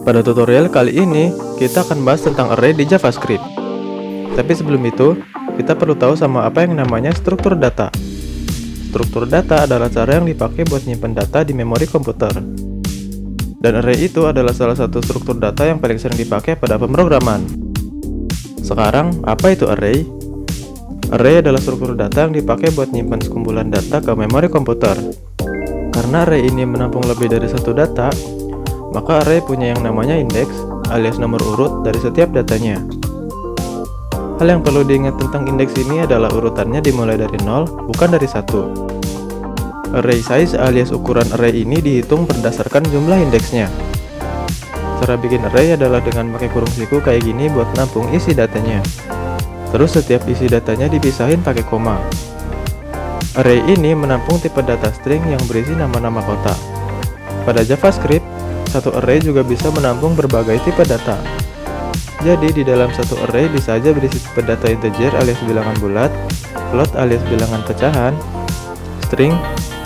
Pada tutorial kali ini, kita akan bahas tentang array di JavaScript. Tapi sebelum itu, kita perlu tahu sama apa yang namanya struktur data. Struktur data adalah cara yang dipakai buat nyimpen data di memori komputer. Dan array itu adalah salah satu struktur data yang paling sering dipakai pada pemrograman. Sekarang, apa itu array? Array adalah struktur data yang dipakai buat nyimpan sekumpulan data ke memori komputer. Karena array ini menampung lebih dari satu data, maka array punya yang namanya indeks, alias nomor urut dari setiap datanya. Hal yang perlu diingat tentang indeks ini adalah urutannya dimulai dari 0, bukan dari 1. Array size alias ukuran array ini dihitung berdasarkan jumlah indeksnya. Cara bikin array adalah dengan pakai kurung siku kayak gini buat nampung isi datanya. Terus setiap isi datanya dipisahin pakai koma. Array ini menampung tipe data string yang berisi nama-nama kotak. Pada JavaScript, satu array juga bisa menampung berbagai tipe data. Jadi di dalam satu array bisa aja berisi tipe data integer alias bilangan bulat, float alias bilangan pecahan, string,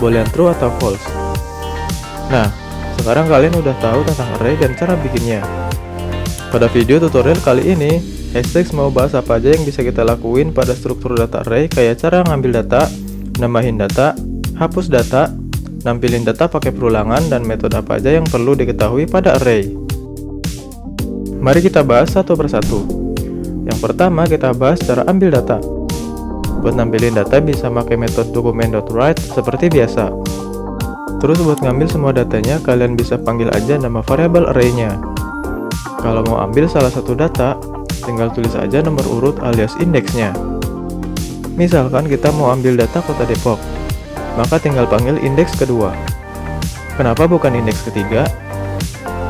boolean true atau false. Nah, sekarang kalian udah tahu tentang array dan cara bikinnya. Pada video tutorial kali ini, Hashtags mau bahas apa aja yang bisa kita lakuin pada struktur data array, kayak cara ngambil data, nambahin data, hapus data, nampilin data pakai perulangan, dan metode apa aja yang perlu diketahui pada array. Mari kita bahas satu persatu. Yang pertama kita bahas cara ambil data. Buat nampilin data bisa pakai metode document.write seperti biasa. Terus buat ngambil semua datanya, kalian bisa panggil aja nama variabel array-nya. Kalau mau ambil salah satu data, tinggal tulis aja nomor urut alias indeksnya. Misalkan kita mau ambil data kota Depok, maka tinggal panggil indeks kedua. Kenapa bukan indeks ketiga?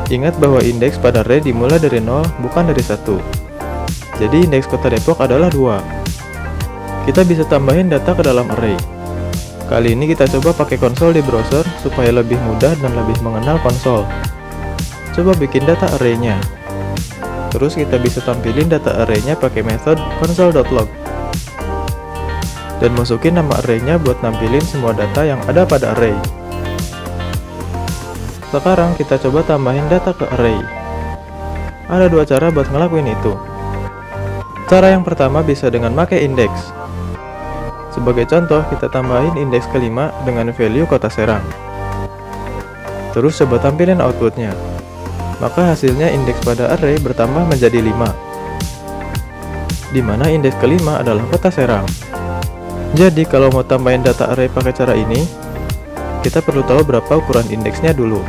Ingat bahwa indeks pada array dimulai dari 0, bukan dari 1. Jadi indeks kota Depok adalah 2. Kita bisa tambahin data ke dalam array. Kali ini kita coba pakai konsol di browser supaya lebih mudah dan lebih mengenal konsol. Coba bikin data array-nya. Terus kita bisa tampilin data array-nya pakai metode console.log. Dan masukin nama array-nya buat nampilin semua data yang ada pada array. Sekarang kita coba tambahin data ke array. Ada dua cara buat ngelakuin itu. Cara yang pertama bisa dengan pakai indeks. Sebagai contoh, kita tambahin indeks kelima dengan value kota Serang. Terus coba tampilin outputnya. Maka hasilnya indeks pada array bertambah menjadi 5. Dimana indeks kelima adalah kota Serang. Jadi kalau mau tambahin data array pakai cara ini, kita perlu tahu berapa ukuran indeksnya dulu.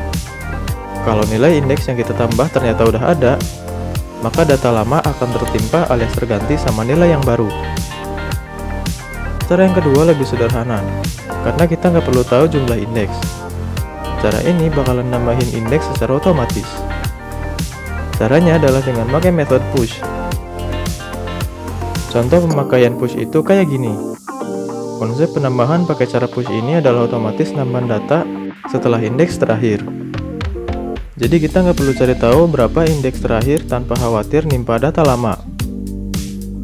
Kalau nilai indeks yang kita tambah ternyata udah ada, maka data lama akan tertimpa alias terganti sama nilai yang baru. Cara yang kedua lebih sederhana, karena kita nggak perlu tahu jumlah indeks. Cara ini bakalan nambahin indeks secara otomatis. Caranya adalah dengan pakai metode push. Contoh pemakaian push itu kayak gini. Konsep penambahan pakai cara push ini adalah otomatis nambahan data setelah indeks terakhir. Jadi kita nggak perlu cari tahu berapa indeks terakhir tanpa khawatir nimpa data lama.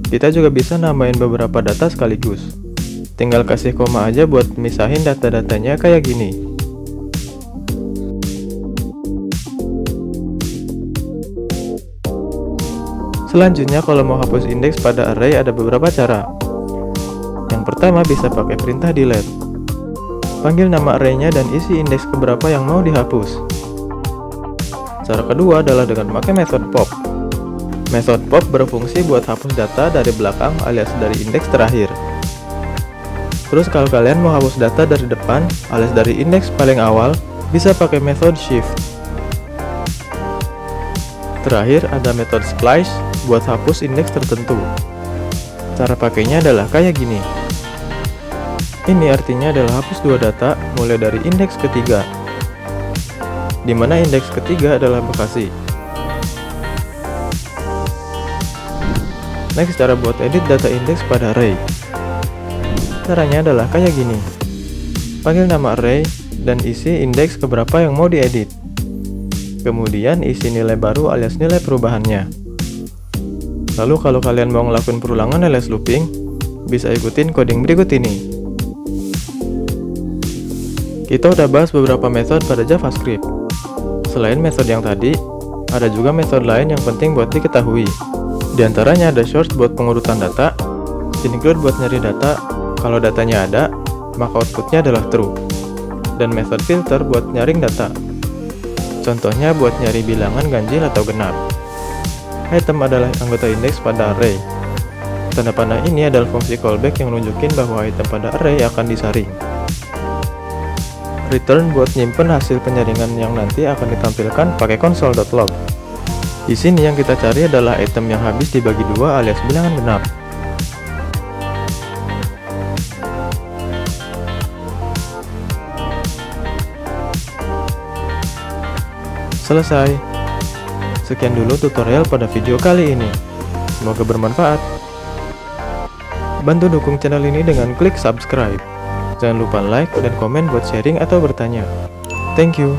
Kita juga bisa nambahin beberapa data sekaligus. Tinggal kasih koma aja buat misahin data-datanya kayak gini. Selanjutnya kalau mau hapus indeks pada array ada beberapa cara. Yang pertama bisa pakai perintah delete. Panggil nama array-nya dan isi indeks keberapa yang mau dihapus. Cara kedua adalah dengan pakai metode pop. Metode pop berfungsi buat hapus data dari belakang alias dari indeks terakhir. Terus kalau kalian mau hapus data dari depan alias dari indeks paling awal, bisa pakai metode shift. Terakhir ada metode splice buat hapus indeks tertentu. Cara pakainya adalah kayak gini. Ini artinya adalah hapus dua data mulai dari indeks ketiga, dimana indeks ketiga adalah Bekasi. Next, cara buat edit data indeks pada array. Caranya adalah kayak gini. Panggil nama array dan isi indeks keberapa yang mau diedit. Kemudian isi nilai baru alias nilai perubahannya. Lalu kalau kalian mau ngelakuin perulangan alias looping, bisa ikutin coding berikut ini. Kita udah bahas beberapa metode pada JavaScript. Selain metode yang tadi, Ada juga metode lain yang penting buat diketahui. Di antaranya ada source buat pengurutan data, include buat nyari data, kalau datanya ada, maka outputnya adalah true, dan method filter buat nyaring data. Contohnya buat nyari bilangan ganjil atau genap. Item adalah anggota indeks pada array. Tanda panah ini adalah fungsi callback yang nunjukin bahwa item pada array akan disaring. Return buat nyimpen hasil penyaringan yang nanti akan ditampilkan pakai console.log. Di sini yang kita cari adalah item yang habis dibagi dua alias bilangan genap. Selesai. Sekian dulu tutorial pada video kali ini. Semoga bermanfaat. Bantu dukung channel ini dengan klik subscribe. Jangan lupa like dan komen buat sharing atau bertanya. Thank you.